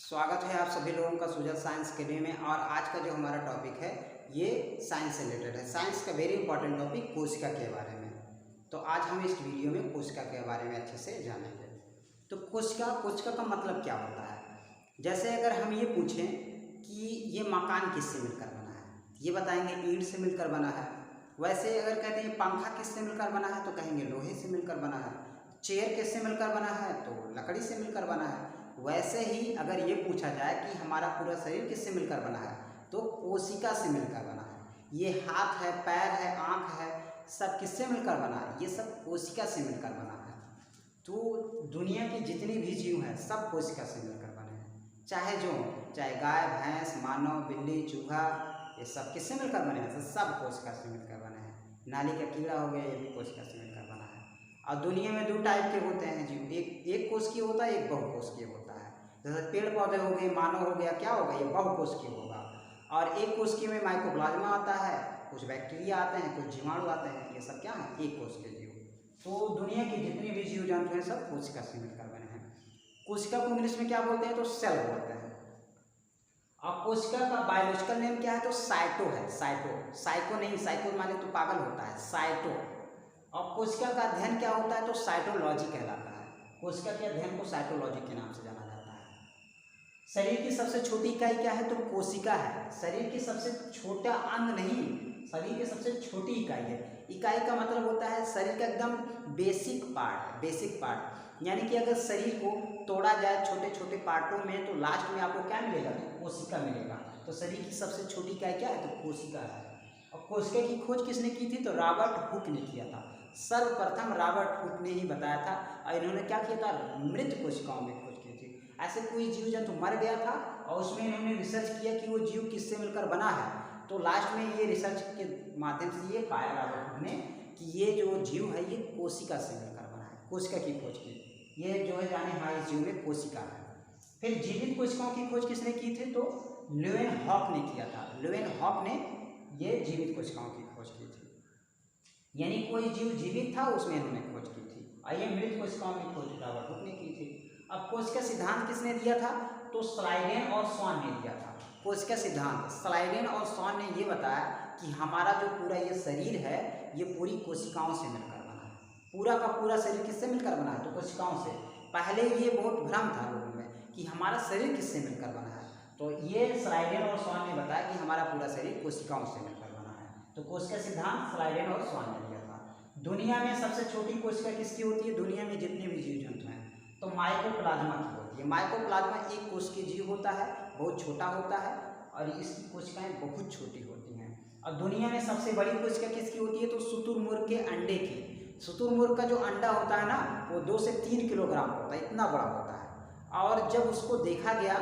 स्वागत है आप सभी लोगों का सुजल साइंस अकेडमी में। और आज का जो हमारा टॉपिक है ये साइंस से रिलेटेड है। साइंस का वेरी इंपॉर्टेंट टॉपिक कोशिका के बारे में। तो आज हम इस वीडियो में कोशिका के बारे में अच्छे से जानेंगे। तो कोशिका का मतलब क्या होता है। जैसे अगर हम ये पूछें कि ये मकान किससे मिलकर बना है, ये बताएंगे ईंट से मिलकर बना है। वैसे अगर कहते हैं पंखा किससे मिलकर बना है तो कहेंगे लोहे से मिलकर बना है। चेयर किससे मिलकर बना है तो लकड़ी से मिलकर बना है। वैसे ही अगर ये पूछा जाए कि हमारा पूरा शरीर किससे मिलकर बना है तो कोशिका से मिलकर बना है। ये हाथ है, पैर है, आँख है, सब किससे मिलकर बना है, ये सब कोशिका से मिलकर बना है। तो दुनिया की जितनी भी जीव हैं सब कोशिका से मिलकर बने हैं। चाहे गाय, भैंस, मानव, बिल्ली, चूहा, ये सब किससे मिलकर बने हैं, सब कोशिका से मिलकर बने हैं। नाली का कीड़ा हो गया, ये भी कोशिका से मिलकर बना है। और दुनिया में दो टाइप के होते हैं जीव, एक कोशिकीय होता है, एक बहुकोशिकीय होता है। जैसे पेड़ पौधे हो गए, मानव हो गया, क्या होगा, ये बहुकोशिकीय होगा। और एक कोशिकीय में माइकोप्लाज्मा आता है, कुछ बैक्टीरिया आते हैं, कुछ जीवाणु आते हैं, ये सब क्या है, एक कोशिकीय जीव। तो दुनिया के जितने भी जीव जंतु हैं सब कोशिका से मिलकर बने हैं। कोशिका को इंग्लिश में क्या बोलते हैं तो सेल बोलते हैं। और कोशिका का बायोलॉजिकल नेम क्या है तो साइटो है। साइको नहीं, साइको माने तो पागल होता है, साइटो। और कोशिका का अध्ययन क्या होता है तो साइटोलॉजी कहलाता है। कोशिका के अध्ययन को साइटोलॉजी के नाम से जाना जाता है। शरीर की सबसे छोटी इकाई क्या है तो कोशिका है। शरीर की सबसे छोटा अंग नहीं, शरीर की सबसे छोटी इकाई है। इकाई का मतलब होता है शरीर का एकदम बेसिक पार्ट। यानी कि अगर शरीर को तोड़ा जाए छोटे छोटे पार्टों में तो लास्ट में आपको क्या मिलेगा तो कोशिका मिलेगा। तो शरीर की सबसे छोटी इकाई क्या है तो कोशिका है। और कोशिका की खोज किसने की थी तो रॉबर्ट हुक ने किया था। सर्वप्रथम रॉबर्ट हुक ने ही बताया था। और इन्होंने क्या किया था, मृत कोशिकाओं में खोज की थी। ऐसे कोई जीव जंतु मर गया था और उसमें इन्होंने रिसर्च किया कि वो जीव किससे मिलकर बना है। तो लास्ट में ये रिसर्च के माध्यम से ये पाया रॉबर्ट हुक ने कि ये जो जीव है ये कोशिका से मिलकर बना है। कोशिका की खोज की, ये जो है जाने हाँ इस जीव में कोशिका है। फिर जीवित कोशिकाओं की खोज किसने की थी तो ल्यूवेनहॉक ने किया था। ल्यूवेनहॉक ने ये जीवित कोशिकाओं की खोज की थी। यानी कोई जीव जीवित था उसमें इन्होंने खोज की थी। और ये मृत कोशिकाओं की खोज रॉबर्ट हुक ने की थी। अब कोशिका सिद्धांत किसने दिया था तो स्लाइडेन और स्वान ने दिया था। कोशिका सिद्धांत स्लाइडेन और स्वान ने ये बताया कि हमारा जो पूरा ये शरीर है ये पूरी कोशिकाओं से मिलकर बना है। पूरा का पूरा शरीर किससे मिलकर बना है तो कोशिकाओं से। पहले ये बहुत भ्रम था लोगों में कि हमारा शरीर किससे मिलकर बना है। तो ये स्लाइडेन और स्वान ने बताया कि हमारा पूरा शरीर कोशिकाओं से मिलकर बना है। तो कोशिका सिद्धांत स्लाइडेन और स्वान ने दिया था। दुनिया में सबसे छोटी कोशिका किसकी होती है, दुनिया में जितने भी जीव जंतु हैं तो माइकोप्लाज्मा की होती है। माइकोप्लाज्मा एक कोशिकीय जीव होता है, बहुत छोटा होता है और इसकी कोशिकाएं बहुत छोटी होती हैं। और दुनिया में सबसे बड़ी कोशिका किसकी होती है तो शुतुरमुर्ग के अंडे की। शुतुरमुर्ग का जो अंडा होता है ना वो 2 से 3 किलोग्राम होता है, इतना बड़ा होता है। और जब उसको देखा गया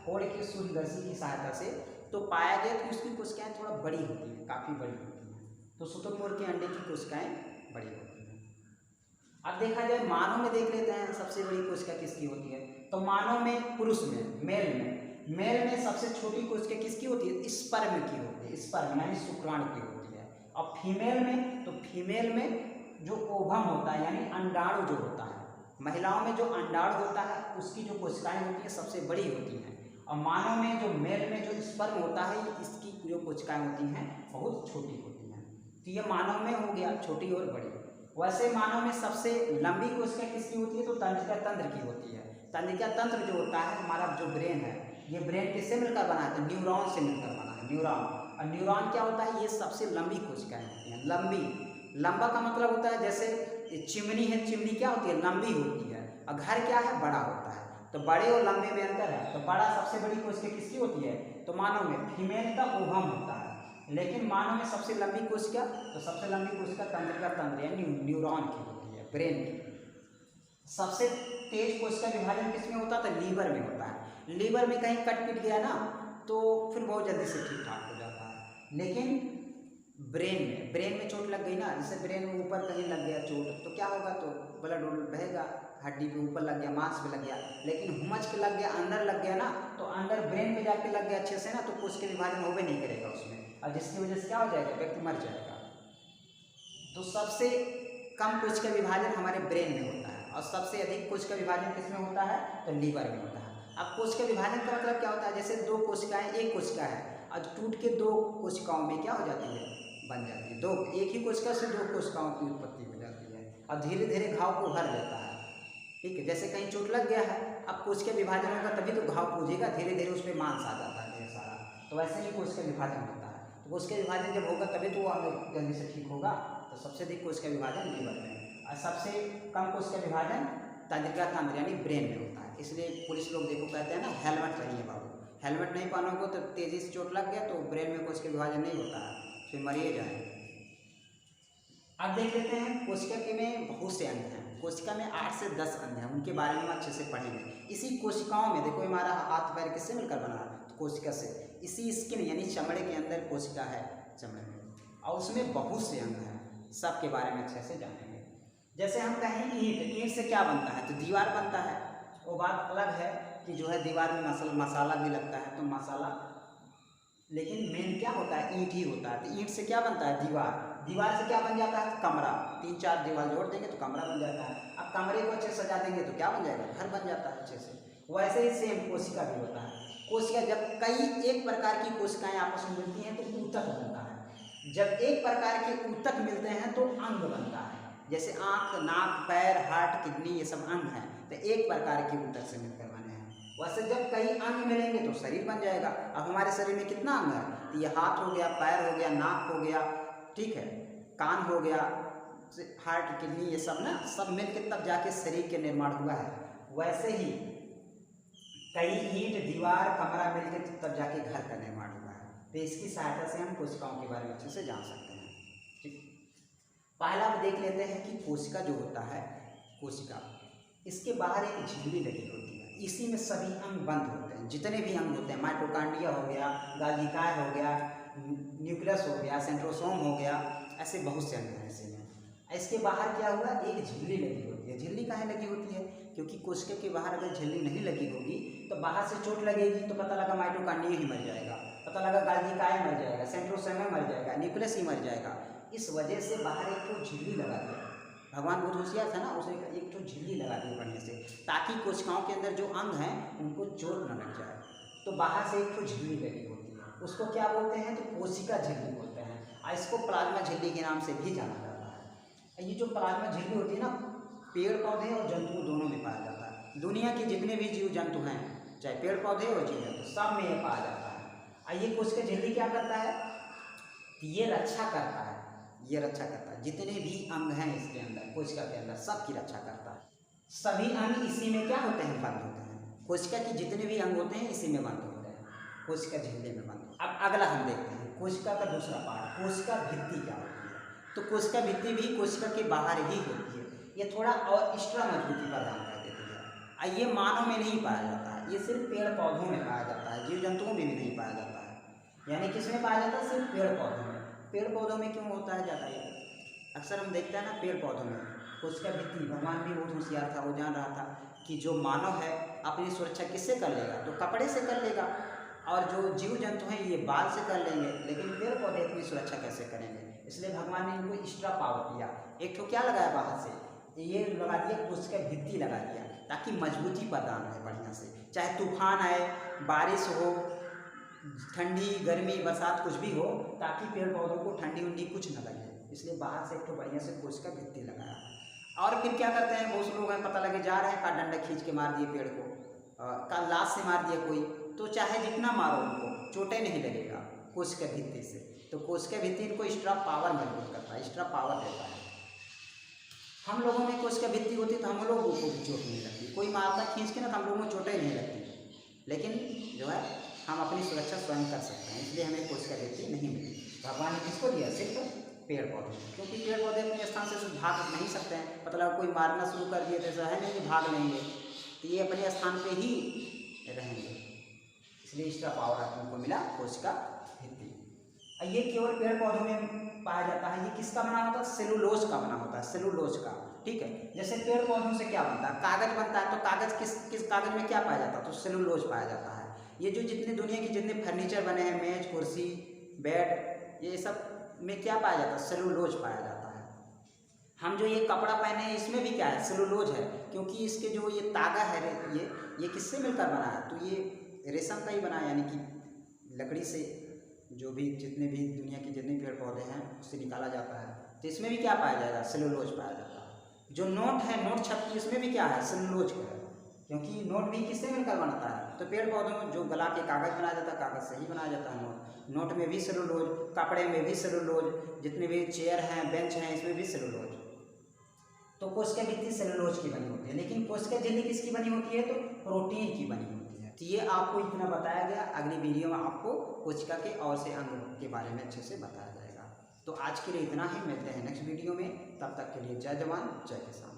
फोड़ के सूर्यदर्शी की सहायता से तो पाया गया कि उसकी कोशिकाएं थोड़ा बड़ी होती हैं, काफ़ी बड़ी होती हैं। तो शुतुरमुर्ग के अंडे की कोशिकाएं बड़ी होती हैं। अब देखा जाए मानव में देख लेते हैं सबसे बड़ी कोशिका किसकी होती है तो मानव में, पुरुष में, मेल में सबसे छोटी कोशिका किसकी होती है स्पर्म की होती है। स्पर्म यानी शुक्राणु की होती है। और फीमेल में जो ओवम होता है यानी अंडाणु जो होता है, महिलाओं में जो अंडाणु होता है उसकी जो कोशिकाएं होती हैं सबसे बड़ी होती हैं। और मानव में जो मेल में जो स्पर्म होता है इसकी जो कोशिकाएं होती हैं बहुत छोटी होती हैं। तो ये मानव में हो गया छोटी और बड़ी। वैसे मानव में सबसे लंबी कोशिका किसकी होती है तो तंत्रिका तंत्र की होती है। तंत्रिका तंत्र जो होता है हमारा जो ब्रेन है, ये ब्रेन किससे मिलकर बना है तो न्यूरॉन से मिलकर बना है। न्यूरॉन, और न्यूरॉन क्या होता है, ये सबसे लंबी कोशिकाएं होती हैं। लंबा का मतलब होता है जैसे चिमनी है, चिमनी क्या होती है लंबी होती है, और घर क्या है बड़ा होता है। तो बड़े और लंबे में अंतर है। तो बड़ा सबसे बड़ी कोशिका किसकी होती है तो मानव में फीमेल का ओवम होता है। लेकिन मानव में सबसे लंबी कोशिका तो सबसे लंबी कोशिका तंत्रिका तंत्र यानी न्यूरॉन की होती है, ब्रेन की। सबसे तेज कोशिका विभाजन किसमें होता है तो लीवर में होता है। लीवर में कहीं कट पिट गया ना तो फिर बहुत जल्दी से ठीक ठाक हो जाता है। लेकिन ब्रेन में चोट लग गई ना, जैसे ब्रेन में ऊपर कहीं लग गया चोट तो क्या होगा तो ब्लड बहेगा, हड्डी पे ऊपर लग गया, मांस पे लग गया। लेकिन हुमच के लग गया, अंदर लग गया ना तो अंदर ब्रेन में जाके लग गया अच्छे से ना तो कोशिका विभाजन होवे नहीं करेगा उसमें, और जिसकी वजह से क्या हो जाएगा व्यक्ति मर जाएगा। तो सबसे कम कोशिका विभाजन हमारे ब्रेन में होता है और सबसे अधिक कोशिका विभाजन किसमें होता है तो लीवर में होता है। अब कोशिका विभाजन का मतलब क्या होता है, जैसे दो कोशिकाएं, एक कोशिका है और टूट के दो कोशिकाओं में क्या हो जाती है, बन जाती है। दो, एक ही कोशिका से दो कोशिकाओं की उत्पत्ति हो जाती है और धीरे धीरे घाव को भर लेता है। ठीक है, जैसे कहीं चोट लग गया है, अब कोशिका विभाजन होगा तभी तो घाव पूजेगा, धीरे धीरे उस पर मांस आ जाता है ढेर सारा। तो वैसे ही कोशिका विभाजन होता है। तो कोशिका विभाजन जब होगा तभी तो वो अंग जल्दी से ठीक होगा। तो सबसे अधिक कोशिका विभाजन लीवर में और सबसे कम कोशिका विभाजन तंत्रिका तंत्र यानी ब्रेन में होता है। इसलिए पुलिस लोग देखो कहते हैं ना, हेलमेट पहनिए बाबू, हेलमेट नहीं पहनोगे तो तेजी से चोट लग गया तो ब्रेन में कोशिका विभाजन नहीं होता है, फिर मरिए जाए। अब देख लेते हैं कोशिका में बहुत से अंग हैं। कोशिका में 8 से 10 अंग हैं, उनके बारे में हम अच्छे से पढ़ेंगे। इसी कोशिकाओं में देखो हमारा हाथ पैर किससे मिलकर बना है, तो कोशिका से। इसी स्किन यानी चमड़े के अंदर कोशिका है, चमड़े में, और उसमें बहुत से अंग हैं, सब के बारे में अच्छे से जानेंगे। जैसे हम कहें ईंट, ईंट से क्या बनता है, तो दीवार बनता है। वो बात अलग है कि जो है दीवार में मसाला भी लगता है, तो मसाला, लेकिन मेन क्या होता है, ईंट ही होता है। तो ईंट से क्या बनता है, दीवार। दीवार से क्या बन जाता है, कमरा। 3-4 दीवार जोड़ देंगे तो कमरा बन जाता है। अब कमरे को अच्छे से सजा देंगे तो क्या बन जाएगा, घर बन जाता है अच्छे से। वैसे ही सेम कोशिका भी होता है। कोशिका जब कई एक प्रकार की कोशिकाएं आपस में मिलती हैं तो ऊतक बनता है। जब एक प्रकार के ऊतक मिलते हैं तो अंग बनता है। जैसे आँख, नाक, पैर, हार्ट, किडनी, ये सब अंग हैं, तो एक प्रकार के ऊतक से मिलकर बने हैं। वैसे जब कई अंग मिलेंगे तो शरीर बन जाएगा। अब हमारे शरीर में कितना अंग है, तो ये हाथ हो गया, पैर हो गया, नाक हो गया, ठीक है, कान हो गया, हार्ट, किडनी, ये सब ना, सब मिलकर तब जाके शरीर के निर्माण हुआ है। वैसे ही कई ईंट, दीवार, कमरा मिलकर तब जाके घर का निर्माण हुआ है। तो इसकी सहायता से हम कोशिकाओं के बारे में अच्छे से जान सकते हैं। ठीक, पहला देख लेते हैं कि कोशिका जो होता है, कोशिका, इसके बाहर एक झिल्ली लगी होती है, इसी में सभी अंग बंद होते हैं। जितने भी अंग होते हैं, माइटोकॉन्ड्रिया हो गया, गाल्गिकाय हो गया, न्यूक्लियस हो गया, सेंट्रोसोम हो गया, ऐसे बहुत से अंग हैं ऐसे में। इसके बाहर क्या हुआ, एक झिल्ली लगी होती है। झिल्ली काहे लगी होती है, क्योंकि कोशिका के बाहर अगर झिल्ली नहीं लगी होगी तो बाहर से चोट लगेगी तो पता लगा माइटोकॉन्ड्रिया ही मर जाएगा, पता लगा गाल्गिकाय मर जाएगा, सेंट्रोसोम मर जाएगा, न्यूक्लियस ही मर जाएगा। इस वजह से बाहर एक तो झिल्ली लगा दिया। भगवान बहुत होशियार था ना, उसने एक तो झिल्ली लगा दी बढ़िया से, ताकि कोशिकाओं के अंदर जो अंग हैं उनको चोट न लग जाए। तो बाहर से एक तो झिल्ली लगी होती है, उसको क्या बोलते हैं, तो कोशिका झिल्ली बोलते हैं। और इसको प्लाज्मा झिल्ली के नाम से भी जाना जाता है। ये जो प्लाज्मा झिल्ली होती है ना, पेड़ पौधे और जंतुओं दोनों में पाया जाता है। दुनिया के जितने भी जीव जंतु हैं, चाहे पेड़ पौधे और जीव जंतु, सब में ये पाया जाता है। और ये कोशिका झिल्ली क्या करता है, ये रक्षा करता है, ये रक्षा करता है। जितने भी अंग हैं इसके अंदर, कोशिका के अंदर, सबकी रक्षा करता है। सभी अंग इसी में क्या होते हैं, बंद होते हैं। कोशिका के जितने भी अंग होते हैं इसी में बंद होते हैं, कोशिका झिल्ली में बंद। अब अगला हम देखते हैं कोशिका का दूसरा पार्ट, कोशिका भित्ति क्या होती है। तो कोशिका भित्ति भी कोशिका के बाहर ही होती है। ये थोड़ा और एक्स्ट्रा मजबूती प्रदान कर देती है। और ये मानव में नहीं पाया जाता है, ये सिर्फ पेड़ पौधों में पाया जाता है, जीव जंतुओं में भी नहीं पाया जाता है। यानी किस में पाया जाता है, सिर्फ पेड़ पौधों में। पेड़ पौधों में क्यों होता है ज़्यादा, ये अक्सर हम देखते हैं ना, पेड़ पौधों में कोशिका भित्ति। भगवान भी बहुत होशियार था, वो जान रहा था कि जो मानव है अपनी सुरक्षा किससे कर लेगा, तो कपड़े से कर लेगा, और जो जीव जंतु हैं ये बाल से कर लेंगे, लेकिन पेड़ पौधे अपनी सुरक्षा कैसे करेंगे। इसलिए भगवान ने इनको एक्स्ट्रा पावर दिया। एक तो क्या लगाया बाहर से, ये लगा दिया, कोशिका भित्ति लगा दिया, ताकि मजबूती प्रदान हो बढ़िया से। चाहे तूफान आए, बारिश हो, ठंडी, गर्मी, बरसात, कुछ भी हो, ताकि पेड़ पौधों को ठंडी उंडी कुछ न लगे। इसलिए बाहर से एक तो बढ़िया से कोशिका भित्ति लगाया। और फिर क्या करते हैं, बहुत से लोग हैं, पता लगे जा रहे हैं, का डंडा खींच के मार दिए पेड़ को, का लाश से मार दिया कोई, तो चाहे जितना मारो उनको चोटें नहीं लगेगा कोशिका भित्ति से। तो कोशिका भित्ति इनको एक्स्ट्रा पावर मजबूत करता है, एक्स्ट्रा पावर देता है। हम लोगों में कोशिका भित्ति होती तो हम लोगों को भी चोट नहीं लगती, कोई मारता खींच के ना, तो हम लोगों को चोटें नहीं लगती। लेकिन जो है हम अपनी सुरक्षा स्वयं कर सकते हैं, इसलिए हमें कोशिका भित्ति नहीं मिली। भगवान ने किसको दिया, सिर्फ पेड़ पौधे, क्योंकि पेड़ पौधे अपने स्थान से भाग नहीं सकते हैं। मतलब कोई मारना शुरू कर दिए तो ऐसा है नहीं कि भाग लेंगे, तो ये अपने स्थान पे ही रहेंगे। इसलिए एक्स्ट्रा पावर आपको मिला कोशिका भित्ति। ये केवल पेड़ पौधों में पाया जाता है। ये किसका बना होता है, सेलुलोज का बना होता है, सेलुलोज का। ठीक है, जैसे पेड़ पौधों से क्या बनता है, कागज बनता है। तो कागज किस कागज में क्या पाया जाता है, तो सेलुलोज पाया जाता है। ये जो जितने दुनिया के जितने फर्नीचर बने हैं, मेज, कुर्सी, बेड, ये सब में क्या पाया जाता है, सेलुलोज पाया जाता है। हम जो ये कपड़ा पहने हैं इसमें भी क्या है, सेलुलोज है, क्योंकि इसके जो ये तागा है ये किससे मिलकर बना है, तो ये रेशम का ही बना है, यानी कि लकड़ी से जो भी जितने भी दुनिया के जितने पेड़ पौधे हैं उससे निकाला जाता है। तो इसमें भी क्या पाया जाएगा, सेलुलोज पाया जाता है। जो नोट है, नोट छपकी, इसमें भी क्या है, सेलुलोज का है, क्योंकि नोट भी किससे मिलकर बनता है, तो पेड़ पौधों में जो गला के कागज़ बनाया जाता है, कागज़ से ही बनाया जाता है नोट में भी सेलुलोज, कपड़े में भी सेलुलोज, जितने भी चेयर हैं, बेंच हैं, इसमें भी सेलुलोज। तो कोशिका भित्ति सेलुलोज की बनी होती है, लेकिन कोशिका झिल्ली किसकी बनी होती है, तो प्रोटीन की बनी होती है। तो ये आपको इतना बताया गया। अगली वीडियो में आपको कोशिका के और से अंग के बारे में अच्छे से बताया जाएगा। तो आज के लिए इतना ही, मिलते हैं नेक्स्ट वीडियो में, तब तक के लिए जय जवान जय किसान।